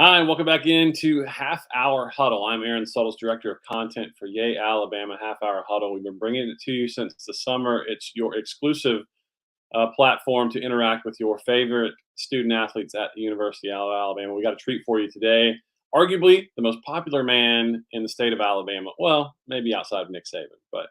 Hi, and welcome back into Half Hour Huddle. I'm Aaron Suttles, Director of Content for Yay, Alabama Half Hour Huddle. We've been bringing it to you since the summer. It's your exclusive platform to interact with your favorite student athletes at the University of Alabama. We got a treat for you today. Arguably the most popular man in the state of Alabama. Well, maybe outside of Nick Saban, but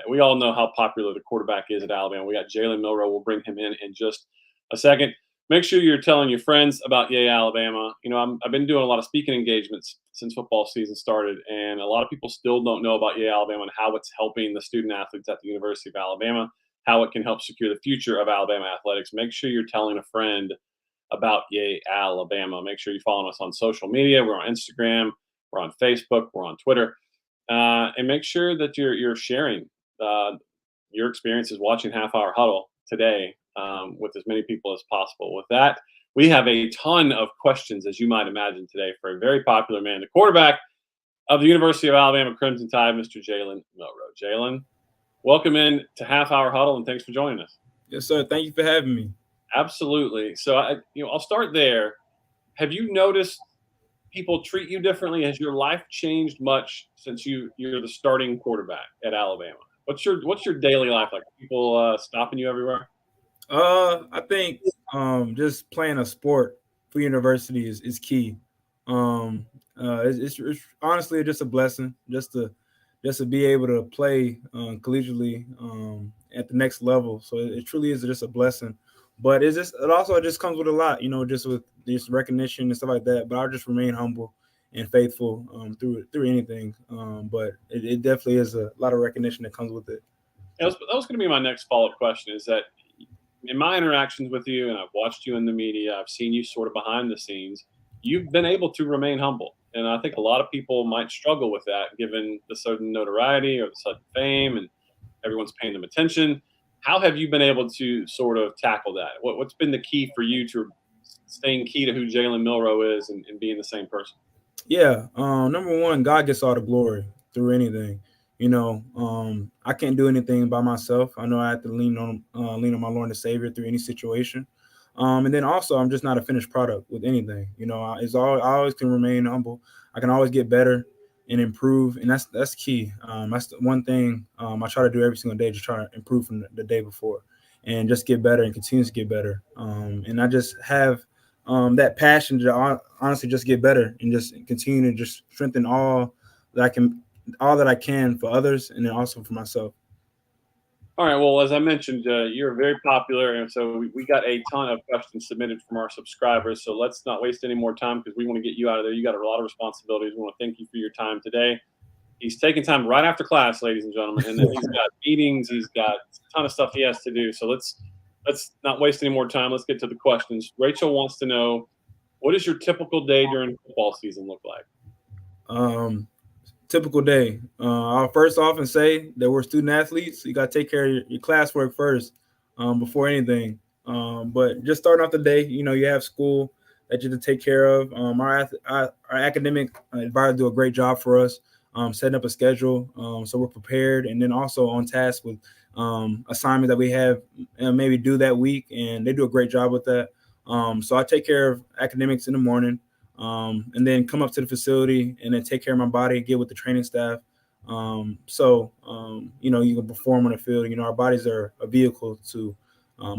we all know how popular the quarterback is at Alabama. We got Jalen Milroe. We'll bring him in just a second. Make sure you're telling your friends about Yay Alabama. You know, I've been doing a lot of speaking engagements since football season started, and a lot of people still don't know about Yay Alabama and how it's helping the student athletes at the University of Alabama, how it can help secure the future of Alabama athletics. Make sure you're telling a friend about Yay Alabama. Make sure you follow us on social media. We're on Instagram, we're on Facebook, we're on Twitter, and make sure that you're sharing your experiences watching Half Hour Huddle today with as many people as possible. With that, we have a ton of questions, as you might imagine, today for a very popular man, the quarterback of the University of Alabama Crimson Tide, Mr. Jalen Milroe. Jalen, welcome in to Half Hour Huddle, and thanks for joining us. Yes, sir. Thank you for having me. Absolutely. So, I'll start there. Have you noticed people treat you differently? Has your life changed much since you're the starting quarterback at Alabama? What's your daily life like? People stopping you everywhere? I think just playing a sport for university is key. It's honestly just a blessing just to be able to play collegiately at the next level. So it truly is just a blessing. But it also just comes with a lot, just with this recognition and stuff like that. But I'll just remain humble and faithful through anything. But it definitely is a lot of recognition that comes with it. That was going to be my next follow-up question, is that in my interactions with you, and I've watched you in the media, I've seen you sort of behind the scenes, you've been able to remain humble. And I think a lot of people might struggle with that given the sudden notoriety or the sudden fame and everyone's paying them attention. How have you been able to sort of tackle that? What's been the key for you to staying key to who Jalen Milroe is and being the same person? Yeah. Number one, God gets all the glory through anything. I can't do anything by myself. I know I have to lean on my Lord and Savior through any situation. And then also, I'm just not a finished product with anything. I always can remain humble. I can always get better and improve, and that's key. That's the one thing I try to do every single day, just try to improve from the day before, and just get better and continue to get better. And I just have that passion to honestly just get better and just continue to just strengthen all that I can for others, and then also for myself. All right. Well, as I mentioned, you're very popular, and so we got a ton of questions submitted from our subscribers. So let's not waste any more time because we want to get you out of there. You got a lot of responsibilities. We want to thank you for your time today. He's taking time right after class, ladies and gentlemen, and then he's got meetings. He's got a ton of stuff he has to do. So let's not waste any more time. Let's get to the questions. Rachel wants to know, what does your typical day during football season look like? Typical day. I'll first off and say that we're student athletes. You got to take care of your classwork first before anything. But just starting off the day, you have school that you have to take care of. Our academic advisors do a great job for us, setting up a schedule so we're prepared, and then also on task with assignments that we have maybe due that week, and they do a great job with that. So I take care of academics in the morning. And then come up to the facility and then take care of my body, get with the training staff. You can perform on the field. Our bodies are a vehicle to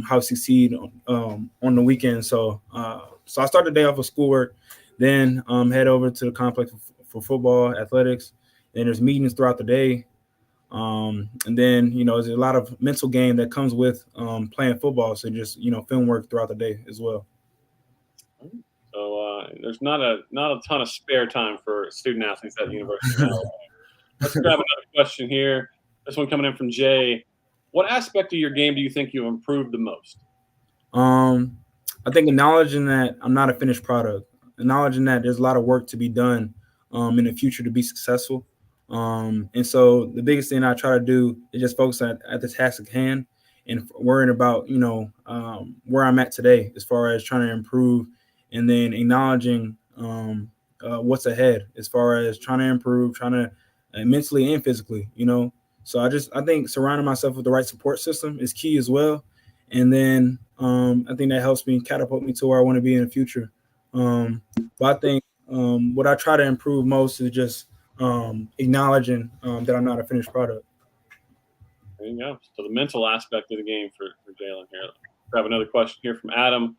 how to succeed on the weekend. So I start the day off with schoolwork, then head over to the complex for football, athletics. Then there's meetings throughout the day. And then, there's a lot of mental game that comes with playing football. So just, film work throughout the day as well. So there's not a ton of spare time for student athletes at the University of Alabama. Let's grab another question here. This one coming in from Jay. What aspect of your game do you think you've improved the most? I think acknowledging that I'm not a finished product, acknowledging that there's a lot of work to be done in the future to be successful. And so the biggest thing I try to do is just focus at the task at hand and worrying about, where I'm at today as far as trying to improve, and then acknowledging what's ahead as far as trying to improve, trying to mentally and physically, So I think surrounding myself with the right support system is key as well. And then I think that helps me catapult me to where I want to be in the future But I think what I try to improve most is just acknowledging that I'm not a finished product. There you go. So the mental aspect of the game for Jalen here. We have another question here from Adam.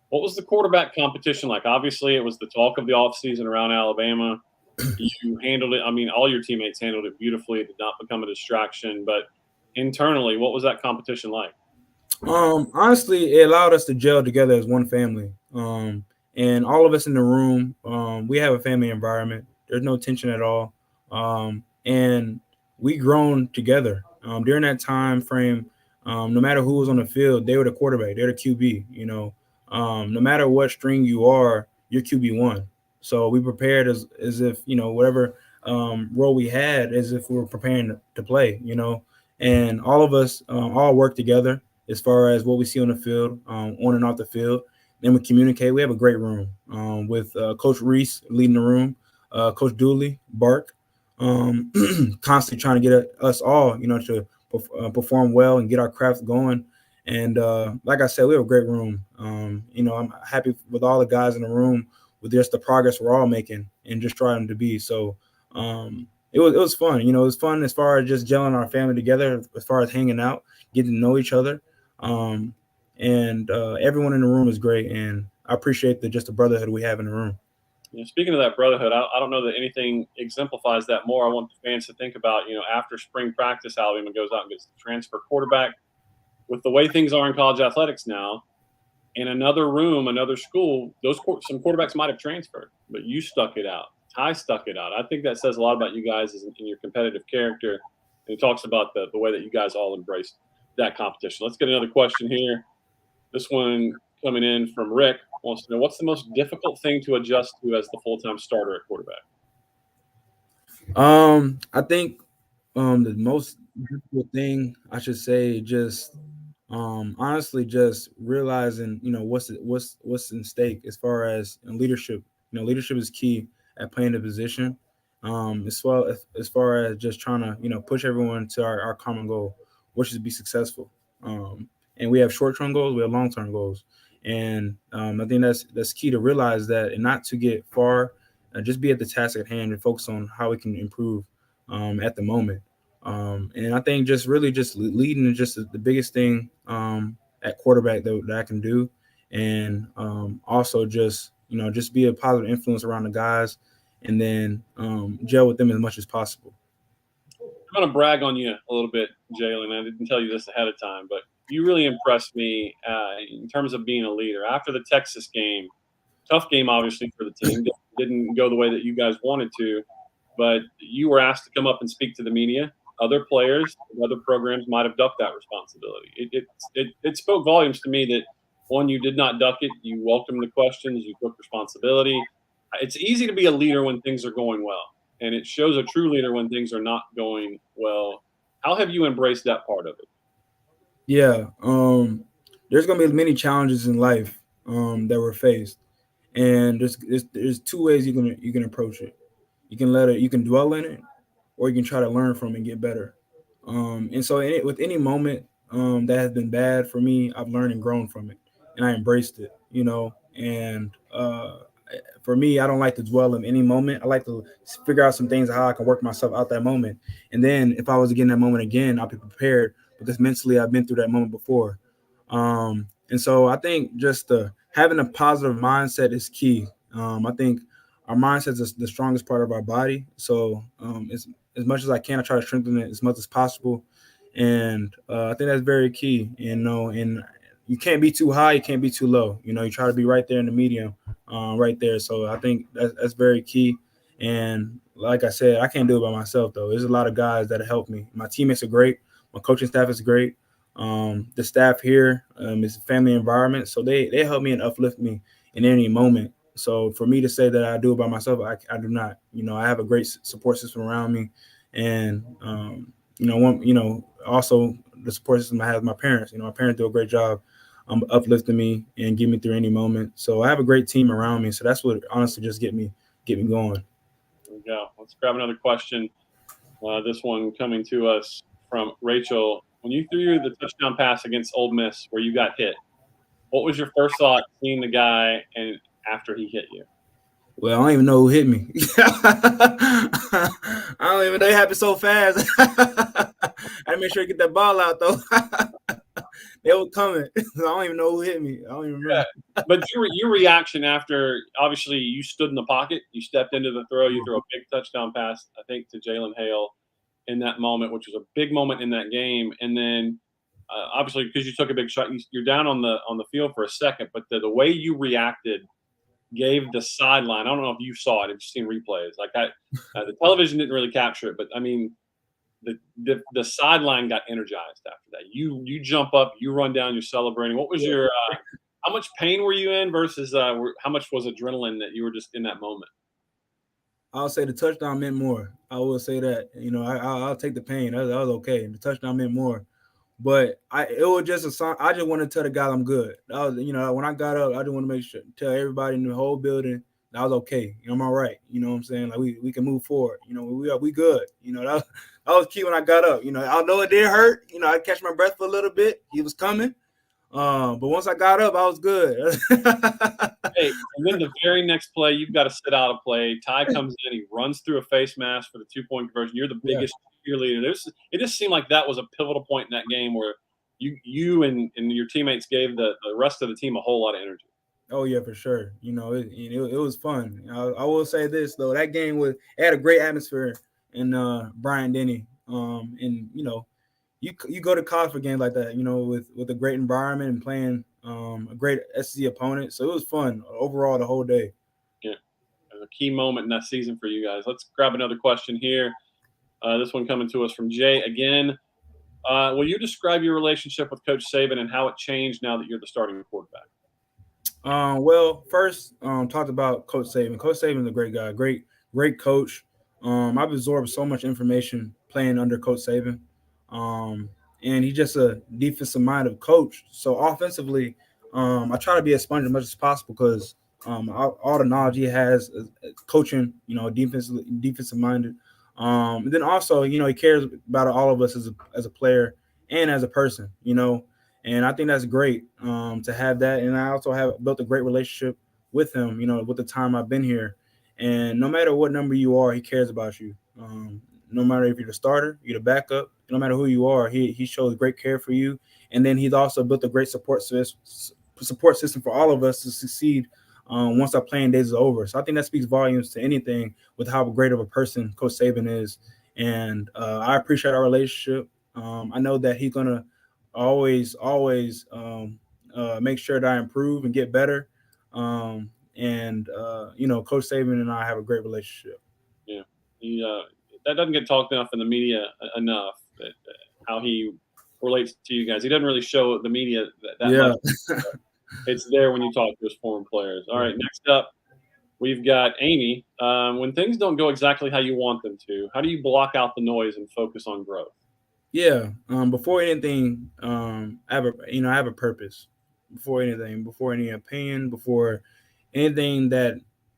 What was the quarterback competition like? Obviously, it was the talk of the offseason around Alabama. You handled it. I mean, all your teammates handled it beautifully. It did not become a distraction. But internally, what was that competition like? Honestly, it allowed us to gel together as one family. And all of us in the room, we have a family environment. There's no tension at all. And we grown together. During that time frame, no matter who was on the field, they were the quarterback, they're the QB, no matter what string you are, you're QB1. So we prepared as if, whatever role we had, as if we were preparing to play, and all of us all work together as far as what we see on the field, on and off the field. Then we communicate. We have a great room with Coach Reese leading the room, Coach Dooley, Bark, constantly trying to get us all, to perform well and get our craft going. And like I said, we have a great room. I'm happy with all the guys in the room with just the progress we're all making and just trying to be. So it was fun. It was fun as far as just gelling our family together, as far as hanging out, getting to know each other. And everyone in the room is great, and I appreciate just the brotherhood we have in the room. Speaking of that brotherhood, I don't know that anything exemplifies that more. I want the fans to think about, after spring practice, Alabama goes out and gets the transfer quarterback. With the way things are in college athletics now, in another room, another school, some quarterbacks might have transferred, but you stuck it out. Ty stuck it out. I think that says a lot about you guys in your competitive character. And it talks about the way that you guys all embraced that competition. Let's get another question here. This one coming in from Rick wants to know, what's the most difficult thing to adjust to as the full-time starter at quarterback? I think the most difficult thing I should say, just honestly, just realizing what's in stake as far as leadership. Leadership is key at playing the position. As far as just trying to push everyone to our common goal, which is to be successful. And we have short-term goals, we have long-term goals, and I think that's key to realize that, and not to get far. Just be at the task at hand and focus on how we can improve at the moment. And I think just really just leading is just the biggest thing at quarterback that I can do, and also just be a positive influence around the guys, and then gel with them as much as possible. I'm going to brag on you a little bit, Jalen. I didn't tell you this ahead of time, but you really impressed me in terms of being a leader. After the Texas game, tough game, obviously, for the team. Didn't go the way that you guys wanted to, but you were asked to come up and speak to the media. Other players, other programs might have ducked that responsibility. It spoke volumes to me that, one, you did not duck it. You welcomed the questions. You took responsibility. It's easy to be a leader when things are going well, and it shows a true leader when things are not going well. How have you embraced that part of it? Yeah, there's gonna be many challenges in life that we're faced, and there's two ways you can approach it. You can dwell in it, or you can try to learn from it and get better. And so with any moment that has been bad for me, I've learned and grown from it, and I embraced it. And for me, I don't like to dwell in any moment. I like to figure out some things, how I can work myself out that moment, and then if I was to get in that moment again, I'll be prepared because mentally I've been through that moment before. And so I think just having a positive mindset is key. I think our mindset is the strongest part of our body. So as much as I can, I try to strengthen it as much as possible. And I think that's very key. And you can't be too high, you can't be too low. You try to be right there in the medium, right there. So I think that's very key. And like I said, I can't do it by myself, though. There's a lot of guys that have helped me. My teammates are great. My coaching staff is great. The staff here is a family environment. So they help me and uplift me in any moment. So for me to say that I do it by myself, I do not. I have a great support system around me, and also the support system I have with my parents. My parents do a great job uplifting me and get me through any moment. So I have a great team around me. So that's what honestly just get me going. There we go. Let's grab another question. This one coming to us from Rachel. When you threw the touchdown pass against Ole Miss where you got hit, what was your first thought seeing the guy, and after he hit you? Well, I don't even know who hit me. I don't even know. It happened so fast. I had to make sure to get that ball out, though. They were coming. I don't even know who hit me. I don't even remember. Yeah. But your reaction after, obviously, you stood in the pocket, you stepped into the throw, you threw a big touchdown pass, I think, to Jalen Hale in that moment, which was a big moment in that game. And then, obviously, because you took a big shot, you're down on the field for a second, but the way you reacted gave the sideline. I don't know if you saw it, if you've seen replays. Like the television didn't really capture it, but I mean, the sideline got energized after that. You jump up, you run down, you're celebrating. What was your how much pain were you in versus how much was adrenaline that you were just in that moment? I'll say the touchdown meant more. I will say that. I'll take the pain. That was okay. The touchdown meant more. But it was just a song. I just want to tell the guys I'm good. That was, when I got up, I just want to make sure, tell everybody in the whole building that I was okay. I'm all right. You know what I'm saying? Like we can move forward. We good. That was key when I got up. Although it did hurt, I catch my breath for a little bit. He was coming. But once I got up, I was good. Hey, and then the very next play, you've got to sit out a play. Ty comes in, he runs through a face mask for the 2-point conversion. You're the biggest cheerleader. It just seemed like that was a pivotal point in that game where you and your teammates gave the rest of the team a whole lot of energy. Oh yeah, for sure. It was fun. I will say this though, that game had a great atmosphere in Bryant-Denny. And you go to college for games like that, with a great environment and playing a great SEC opponent. So it was fun overall the whole day. Yeah, it was a key moment in that season for you guys. Let's grab another question here. This one coming to us from Jay again. Will you describe your relationship with Coach Saban and how it changed now that you're the starting quarterback? Well, first, talked about Coach Saban. Coach Saban is a great guy, great coach. I've absorbed so much information playing under Coach Saban. And he's just a defensive-minded coach. So offensively, I try to be a sponge as much as possible because all the knowledge he has coaching, defensive-minded. And then also, he cares about all of us as a player and as a person, and I think that's great to have that. And I also have built a great relationship with him, with the time I've been here. And no matter what number you are, he cares about you. No matter if you're the starter, you're the backup, no matter who you are, he shows great care for you. And then he's also built a great support system for all of us to succeed once our playing days is over. So I think that speaks volumes to anything with how great of a person Coach Saban is. And I appreciate our relationship. I know that he's going to always make sure that I improve and get better. Coach Saban and I have a great relationship. Yeah. That doesn't get talked enough in the media enough, that how he relates to you guys. He doesn't really show the media that much. It's there when you talk to his former players. All right, next up, we've got Amy. When things don't go exactly how you want them to, how do you block out the noise and focus on growth? Yeah. Before anything, I have a purpose. Before anything, before any opinion, before anything that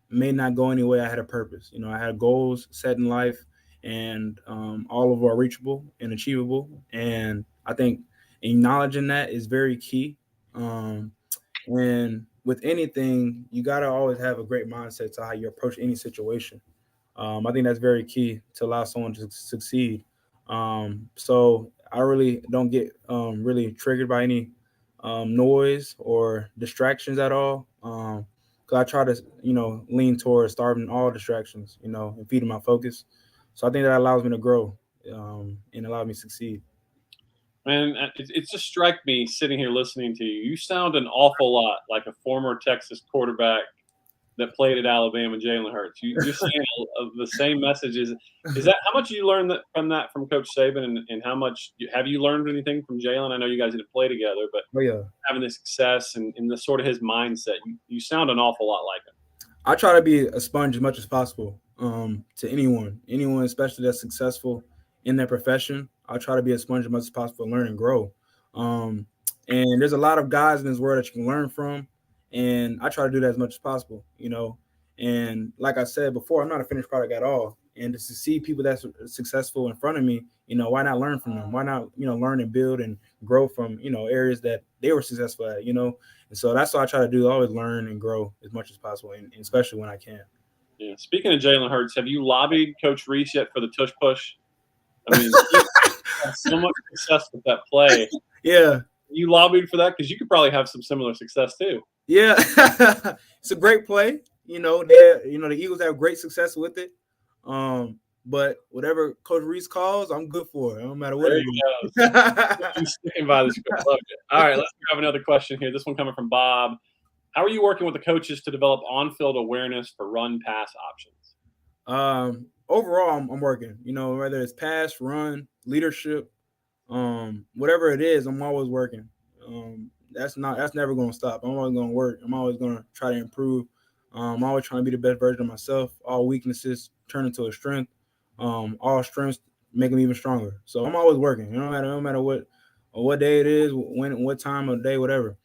may not go anywhere, I had a purpose. I had goals set in life, and all of them are reachable and achievable. And I think acknowledging that is very key. And with anything, you got to always have a great mindset to how you approach any situation. I think that's very key to allow someone to succeed. So I really don't get really triggered by any noise or distractions at all. Because I try to, lean towards starving all distractions, and feeding my focus. So I think that allows me to grow and allow me to succeed. Man, it just struck me sitting here listening to you. You sound an awful lot like a former Texas quarterback that played at Alabama, Jalen Hurts. You're saying the same messages. Is that how much you learned from Coach Saban, and how much have you learned anything from Jalen? I know you guys didn't play together, but having the success and the sort of his mindset, you sound an awful lot like him. I try to be a sponge as much as possible to anyone, especially that's successful in their profession. I try to be a sponge as much as possible, learn and grow. And there's a lot of guys in this world that you can learn from. And I try to do that as much as possible, And like I said before, I'm not a finished product at all. And to see people that's successful in front of me, why not learn from them? Why not, learn and build and grow from, areas that they were successful at, And so that's what I try to do. I always learn and grow as much as possible, and especially when I can. Yeah. Speaking of Jalen Hurts, have you lobbied Coach Reese yet for the tush push? I mean, he had so much success with that play. Yeah. You lobbied for that because you could probably have some similar success too. Yeah, it's a great play. The Eagles have great success with it. But whatever Coach Reese calls, I'm good for it. No matter what There it he is. goes. He's sticking by the script. Love it. All right, let's grab another question here. This one coming from Bob. How are you working with the coaches to develop on-field awareness for run-pass options? Overall, I'm working. Whether it's pass, run, leadership, whatever it is, I'm always working. That's never going to stop. I'm always going to work. I'm always going to try to improve. I'm always trying to be the best version of myself. All weaknesses turn into a strength. All strengths make them even stronger. So I'm always working. No matter what day it is, what time of day, whatever.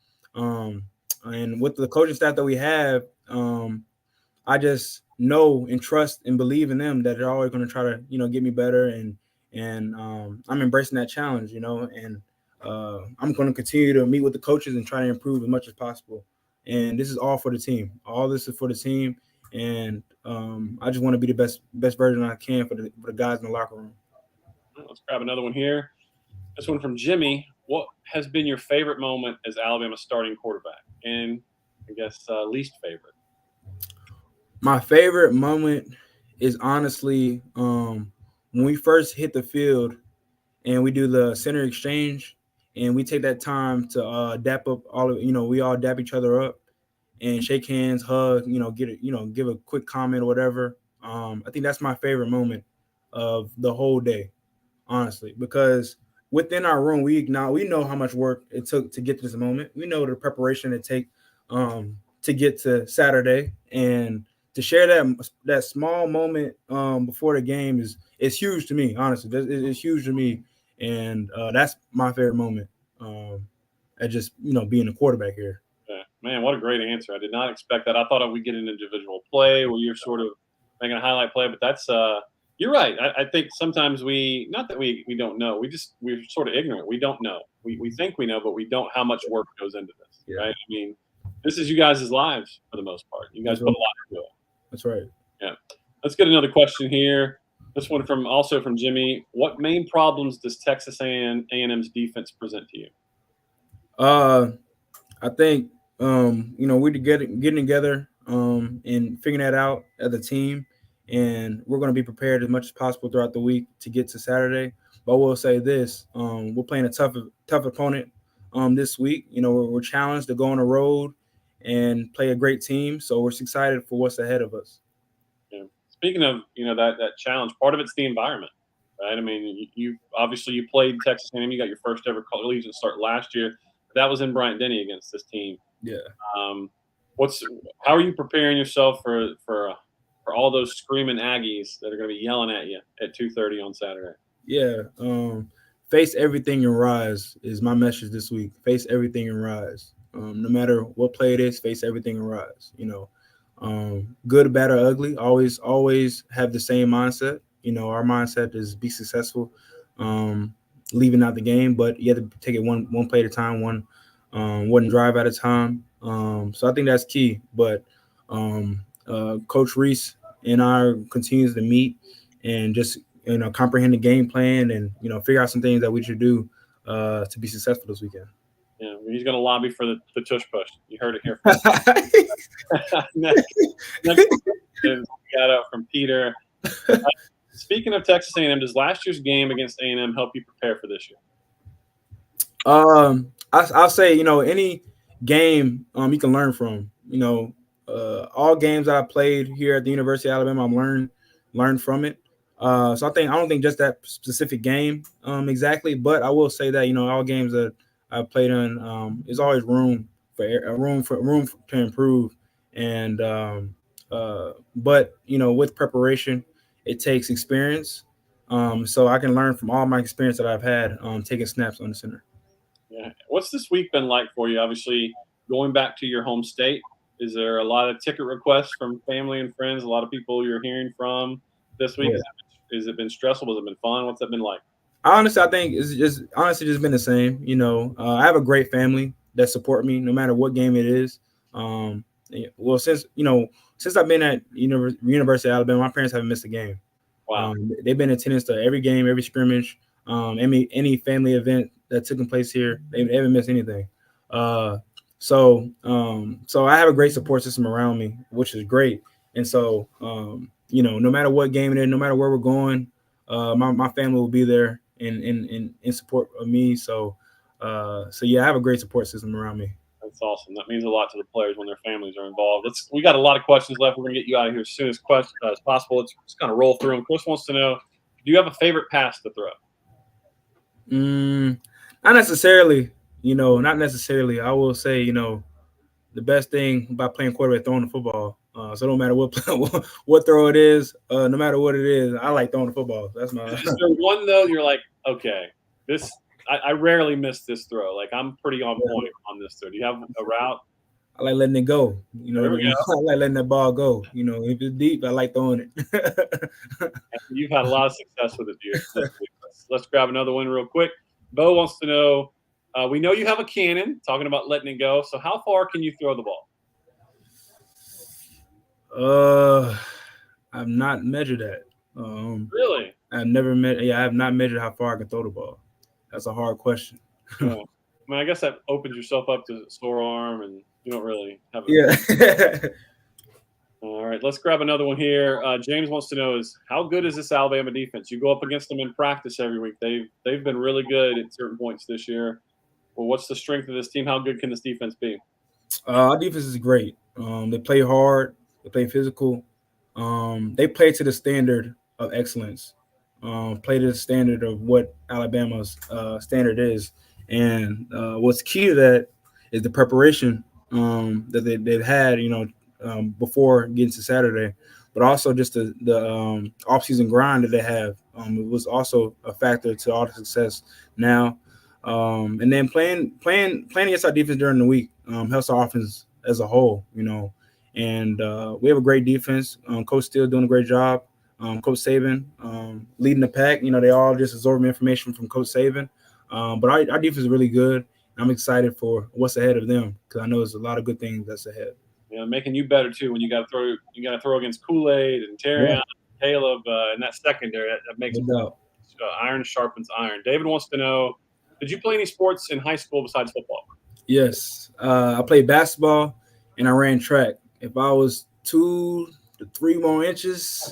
And with the coaching staff that we have, I just know and trust and believe in them that they're always going to try to get me better, and I'm embracing that challenge, and I'm going to continue to meet with the coaches and try to improve as much as possible. And this is all for the team. All this is for the team, and I just want to be the best version I can for the guys in the locker room. Let's grab another one here. This one from Jimmy. What has been your favorite moment as Alabama's starting quarterback? And I guess least favorite. My favorite moment is honestly when we first hit the field and we do the center exchange, and we take that time to dap up we all dap each other up and shake hands, hug, give a quick comment or whatever. I think that's my favorite moment of the whole day, honestly, because within our room, we know how much work it took to get to this moment. We know the preparation it take to get to Saturday, and to share that small moment before the game is huge to me. Honestly, it's huge to me, and that's my favorite moment. At just being a quarterback here. Yeah. Man, what a great answer! I did not expect that. I thought we'd get an individual play where you're sort of making a highlight play, but that's you're right. I think sometimes not that we don't know. We're sort of ignorant. We don't know. We think we know, but we don't how much work goes into this. Yeah. Right? I mean, this is you guys' lives for the most part. You guys put a lot into it. That's right. Yeah. Let's get another question here. This one from Jimmy. What main problems does Texas A&M's defense present to you? I think we're getting together and figuring that out as a team, and we're going to be prepared as much as possible throughout the week to get to Saturday. But we'll say this: we're playing a tough opponent this week. We're challenged to go on the road and play a great team, so we're excited for what's ahead of us. Yeah. Speaking of that challenge, part of it's the environment, right? I mean, you obviously you played Texas A&M. You got your first ever collegiate start last year. That was in Bryant-Denny against this team. Yeah. How are you preparing yourself for all those screaming Aggies that are going to be yelling at you at 2:30 on Saturday? Yeah. Face everything and rise is my message this week. Face everything and rise. No matter what play it is, face everything and rise. Good, bad, or ugly. Always have the same mindset. Our mindset is be successful, leaving out the game, but you have to take it one play at a time, one drive at a time. So I think that's key. But Coach Reese and I continues to meet and just comprehend the game plan and figure out some things that we should do to be successful this weekend. Yeah, he's going to lobby for the tush push. You heard it here first. Next got out from Peter. Speaking of Texas A&M, does last year's game against A&M help you prepare for this year? I'll say any game you can learn from. All games that I played here at the University of Alabama, I'm learned from it. So I don't think just that specific game exactly, but I will say that all games that I played in, there's always room to improve, and but with preparation, it takes experience. So I can learn from all my experience that I've had taking snaps on the center. Yeah. What's this week been like for you? Obviously, going back to your home state, is there a lot of ticket requests from family and friends? A lot of people you're hearing from. this week? Yeah. Has it been stressful? Has it been fun? What's that been like? Honestly, I think it's just been the same. I have a great family that support me no matter what game it is. Well, since I've been at University of Alabama, my parents haven't missed a game. Wow. They've been in attendance to every game, every scrimmage, any family event that's taken place here. They haven't missed anything. So I have a great support system around me, which is great. And so, no matter what game it is, no matter where we're going, my family will be there in support of me. So yeah, I have a great support system around me. That's awesome. That means a lot to the players when their families are involved. We got a lot of questions left. We're gonna get you out of here as soon as possible. Let's just kind of roll through them. Chris wants to know, do you have a favorite pass to throw? Not necessarily. Not necessarily. I will say, the best thing about playing quarterback, throwing the football. So no matter what what throw it is, no matter what it is, I like throwing the football. That's my. Is there one though you're like, okay, this I rarely miss this throw. Like I'm pretty on point on this throw. Do you have a route? I like letting it go. There we go. I like letting that ball go. If it's deep, I like throwing it. You've had a lot of success with it, dude. Let's grab another one real quick. Bo wants to know, we know you have a cannon, talking about letting it go. So how far can you throw the ball? I've not measured that. Really? I've never I have not measured how far I can throw the ball. That's a hard question. Yeah. I mean, I guess that opens yourself up to sore arm, and you don't really have. Yeah. All right, let's grab another one here. James wants to know how good is this Alabama defense? You go up against them in practice every week. They've been really good at certain points this year. Well, what's the strength of this team? How good can this defense be? Our defense is great. They play hard. They play physical. They play to the standard of excellence. Play to the standard of what Alabama's standard is. And what's key to that is the preparation that they've had, before getting to Saturday, but also just the offseason grind that they have. It was also a factor to all the success now. And then playing against our defense during the week helps our offense as a whole, And we have a great defense. Coach Steele doing a great job. Coach Saban leading the pack. They all just absorb information from Coach Saban. But our defense is really good. I'm excited for what's ahead of them because I know there's a lot of good things that's ahead. Yeah, making you better too when you got to throw against Kool-Aid and Terrion, Caleb, and that secondary. That makes iron sharpens iron. David wants to know, did you play any sports in high school besides football? Yes, I played basketball and I ran track. If I was 2 to 3 more inches,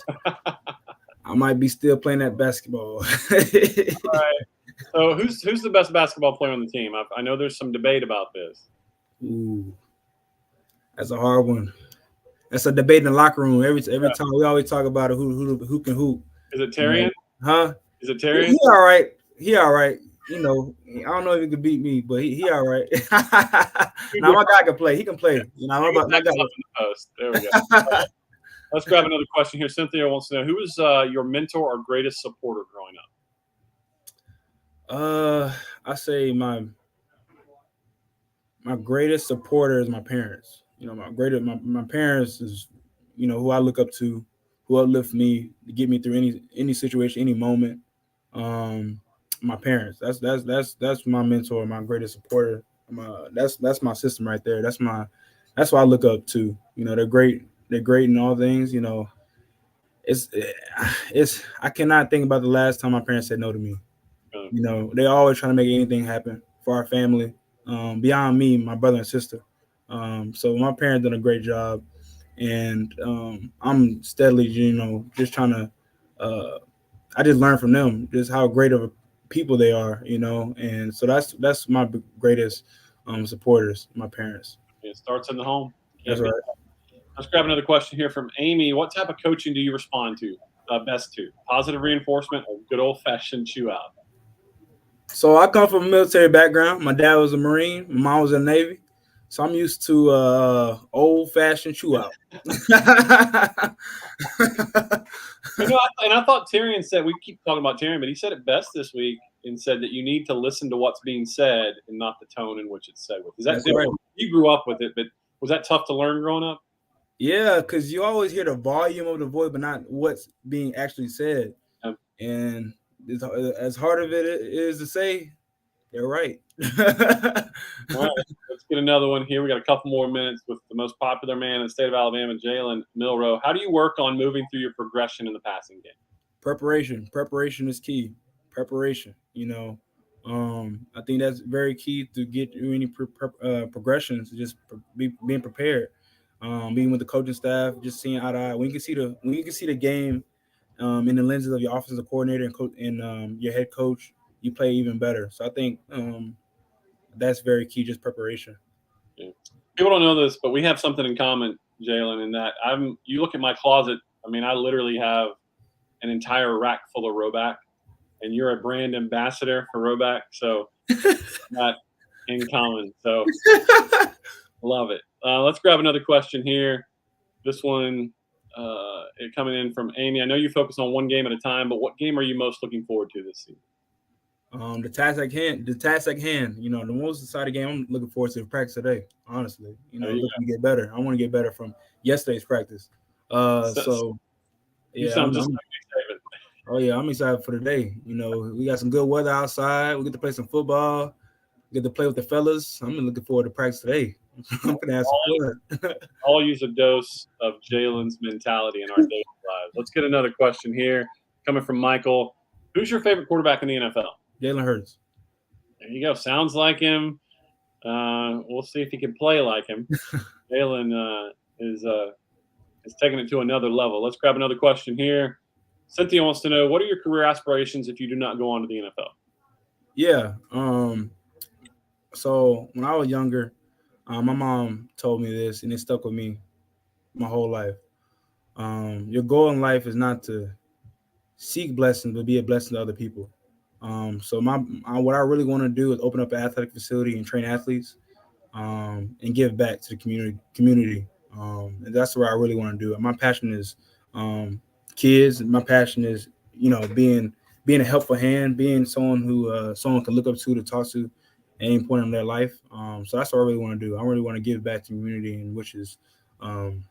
I might be still playing that basketball. All right. So who's the best basketball player on the team? I know there's some debate about this. Ooh, that's a hard one. That's a debate in the locker room. Every time we always talk about it, who can hoop. Is it Terrion? Huh? Is it Terrion? He all right. I don't know if he could beat me, but he all right. Now my guy can play. He can play. My guy. In the post. There we go. Let's grab another question here. Cynthia wants to know, who was your mentor or greatest supporter growing up? I say my greatest supporter is my parents. My parents is, who I look up to, who uplift me to get me through any situation, any moment. My parents. That's my mentor, my greatest supporter. That's my system right there. That's what I look up to. They're great. They're great in all things. It's I cannot think about the last time my parents said no to me. They always trying to make anything happen for our family. Beyond me, my brother and sister. So my parents done a great job, and I'm steadily, just trying to. I just learned from them just how great of people they are, and so that's my greatest supporters, my parents. It starts in the home. That's right. Let's grab another question here from Amy. What type of coaching do you respond to best to? Positive reinforcement or good old-fashioned chew out? So I come from a military background. My dad was a Marine. My mom was in the Navy. So I'm used to old-fashioned chew out. And I thought Terrion said, we keep talking about Terrion, but he said it best this week and said that you need to listen to what's being said and not the tone in which it's said with. Is that different? Right. You grew up with it, but was that tough to learn growing up? Yeah, because you always hear the volume of the voice, but not what's being actually said. Um, And as hard of it is to say, they're right. all right, let's get another one here. We got a couple more minutes with the most popular man in the state of Alabama, Jalen Milroe. How do you work on moving through your progression in the passing game? Preparation is key. Preparation, I think that's very key to get you any progressions. Just being prepared, being with the coaching staff, just seeing eye to eye. When you can see the game in the lenses of your offensive coordinator and your head coach, you play even better. So I think that's very key. Just preparation. Yeah. People don't know this, but we have something in common, Jalen, in that you look at my closet. I mean, I literally have an entire rack full of Roback, and you're a brand ambassador for Roback, so not in common. So love it. Let's grab another question here. This one coming in from Amy. I know you focus on one game at a time, but what game are you most looking forward to this season? The task at hand. The most exciting game I'm looking forward to practice today. Honestly, looking to get better. I want to get better from yesterday's practice. So you yeah, sound just like excited. Oh yeah, I'm excited for today. We got some good weather outside. We get to play some football. Get to play with the fellas. I'm looking forward to practice today. I'm gonna have some fun. I'll use a dose of Jalen's mentality in our daily lives. Let's get another question here coming from Michael. Who's your favorite quarterback in the NFL? Jalen Hurts. There you go. Sounds like him. We'll see if he can play like him. Jalen is taking it to another level. Let's grab another question here. Cynthia wants to know, what are your career aspirations if you do not go on to the NFL? Yeah. So when I was younger, my mom told me this, and it stuck with me my whole life. Your goal in life is not to seek blessings, but be a blessing to other people. So what I really want to do is open up an athletic facility and train athletes, and give back to the community. And that's what I really want to do. My passion is kids. My passion is being a helpful hand, being someone who someone can look up to talk to at any point in their life. So that's what I really want to do. I really want to give back to the community, and which is open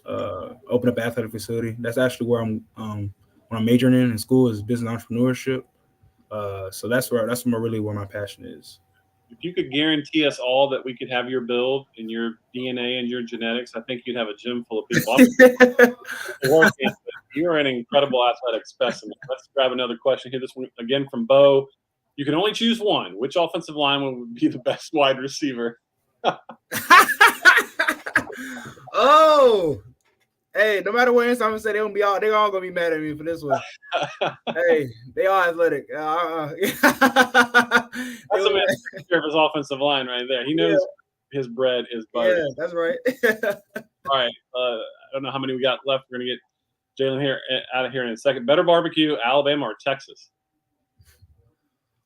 up an athletic facility. That's actually where what I'm majoring in school is business entrepreneurship. So that's where my passion is. If you could guarantee us all that we could have your build and your DNA and your genetics, I think you'd have a gym full of people. You are an incredible athletic specimen. Let's grab another question here. This one again from Bo. You can only choose one. Which offensive lineman would be the best wide receiver? Oh, hey, no matter what answer I'm gonna say, they're all gonna be mad at me for this one. Hey, they are athletic. That's a man of his offensive line right there. He knows his bread is butter. Yeah, that's right. All right. I don't know how many we got left. We're gonna get Jalen here out of here in a second. Better barbecue, Alabama or Texas?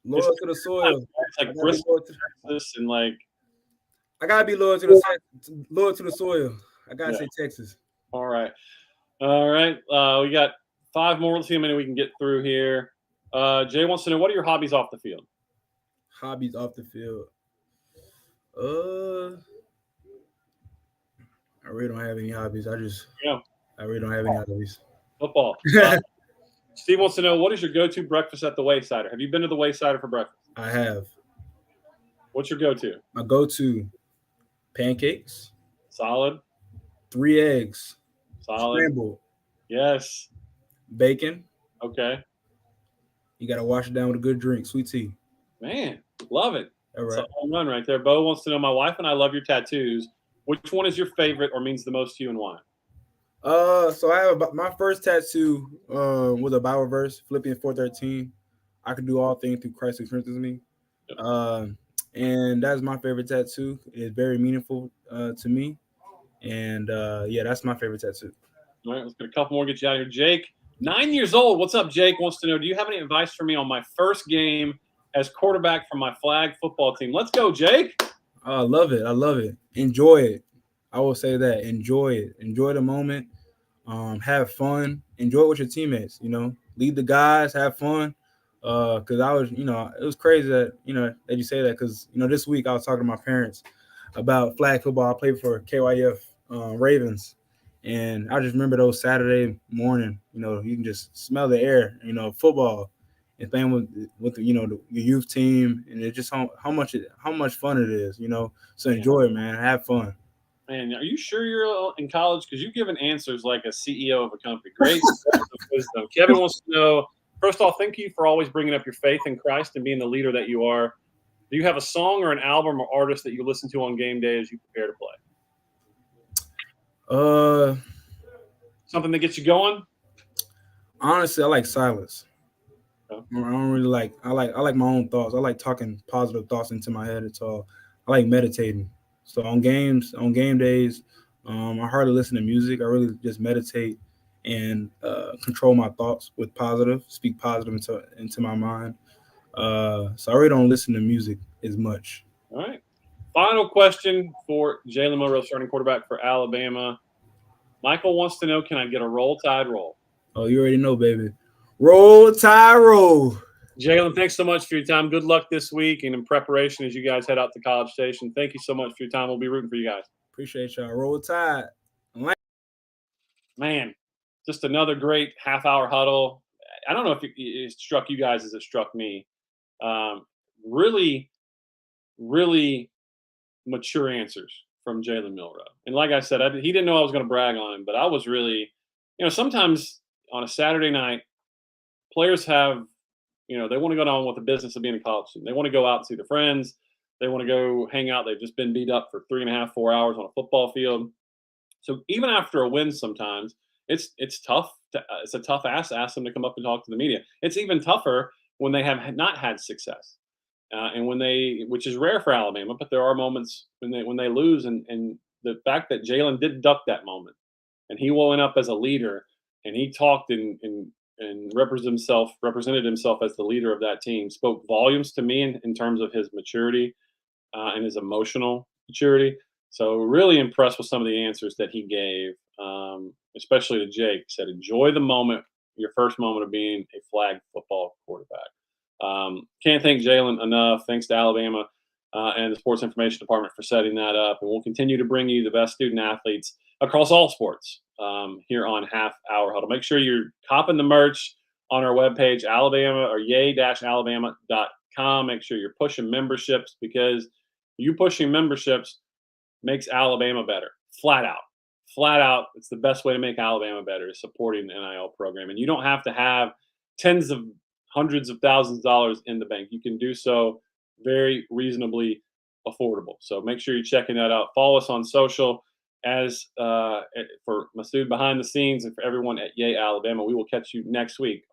Loyal to the soil. It's like Bristol, Texas, and like. I gotta be loyal to the soil. I gotta say Texas. All right. We got 5 more. Let's see how many we can get through here. Jay wants to know, what are your hobbies off the field? Hobbies off the field. I really don't have any hobbies. I really don't have any hobbies. Football. Steve wants to know, what is your go-to breakfast at the Waysider? Have you been to the Waysider for breakfast? I have. What's your go-to? My go-to, pancakes. Solid. 3 eggs. Solid. Scrambled. Yes. Bacon. Okay. You got to wash it down with a good drink, sweet tea. Man, love it. All right. That's a home run right there. Bo wants to know, my wife and I love your tattoos. Which one is your favorite or means the most to you and why? So I have my first tattoo was a Bible verse, Philippians 4:13. I can do all things through Christ who strengthens me. Yep. And that's my favorite tattoo. It's very meaningful to me. And that's my favorite tattoo. All right, let's get a couple more, get you out of here. Jake, 9 years old. What's up, Jake? Wants to know, do you have any advice for me on my first game as quarterback for my flag football team? Let's go, Jake. I love it. Enjoy it. I will say that. Enjoy it. Enjoy the moment. Have fun. Enjoy it with your teammates. Lead the guys. Have fun. Because I was, it was crazy that that you say that, because this week I was talking to my parents about flag football. I played for KYF Ravens, And I just remember those Saturday morning, you can just smell the air, football and playing with the youth team, and it's just how much fun it is, So Yeah. enjoy it, man. Have fun. Man, are you sure you're in college? Because you've given answers like a CEO of a company. Great words of wisdom. Kevin wants to know, first off, thank you for always bringing up your faith in Christ and being the leader that you are. Do you have a song or an album or artist that you listen to on game day as you prepare to play? Uh, Something that gets you going? Honestly, I like silence. Okay. I don't really I like my own thoughts. I like talking positive thoughts into my head. It's all I like meditating. So on game days, I hardly listen to music. I really just meditate and control my thoughts with positive, speak positive into my mind. So I really don't listen to music as much. All right. Final question for Jalen Milroe, starting quarterback for Alabama. Michael wants to know, can I get a roll tide roll? Oh, you already know, baby. Roll Tide roll. Jalen, thanks so much for your time. Good luck this week and in preparation as you guys head out to College Station. Thank you so much for your time. We'll be rooting for you guys. Appreciate y'all. Roll Tide. Man, just another great half-hour huddle. I don't know if it struck you guys as it struck me. Really, really mature answers from Jalen Milroe. And like I said, he didn't know I was going to brag on him, but I was really, sometimes on a Saturday night, players have, they want to go on with the business of being a college student. They want to go out and see their friends. They want to go hang out. They've just been beat up for 3.5, 4 hours on a football field. So even after a win, sometimes it's tough. It's a tough ask to ask them to come up and talk to the media. It's even tougher when they have not had success, and which is rare for Alabama. But there are moments when they lose, and the fact that Jalen did duck that moment, and he went up as a leader, and he talked and represented himself as the leader of that team, spoke volumes to me in terms of his maturity and his emotional maturity. So really impressed with some of the answers that he gave, especially to Jake. Said, enjoy the moment, your first moment of being a flag football quarterback. Can't thank Jalen enough. Thanks to Alabama and the Sports Information Department for setting that up. And we'll continue to bring you the best student athletes across all sports here on Half Hour Huddle. Make sure you're copping the merch on our webpage, Alabama or yay-alabama.com. Make sure you're pushing memberships, because you pushing memberships makes Alabama better. Flat out. It's the best way to make Alabama better, is supporting the NIL program. And you don't have to have tens of hundreds of thousands of dollars in the bank. You can do so very reasonably affordable. So make sure you're checking that out. Follow us on social for Masood behind the scenes, and for everyone at Yay Alabama. We will catch you next week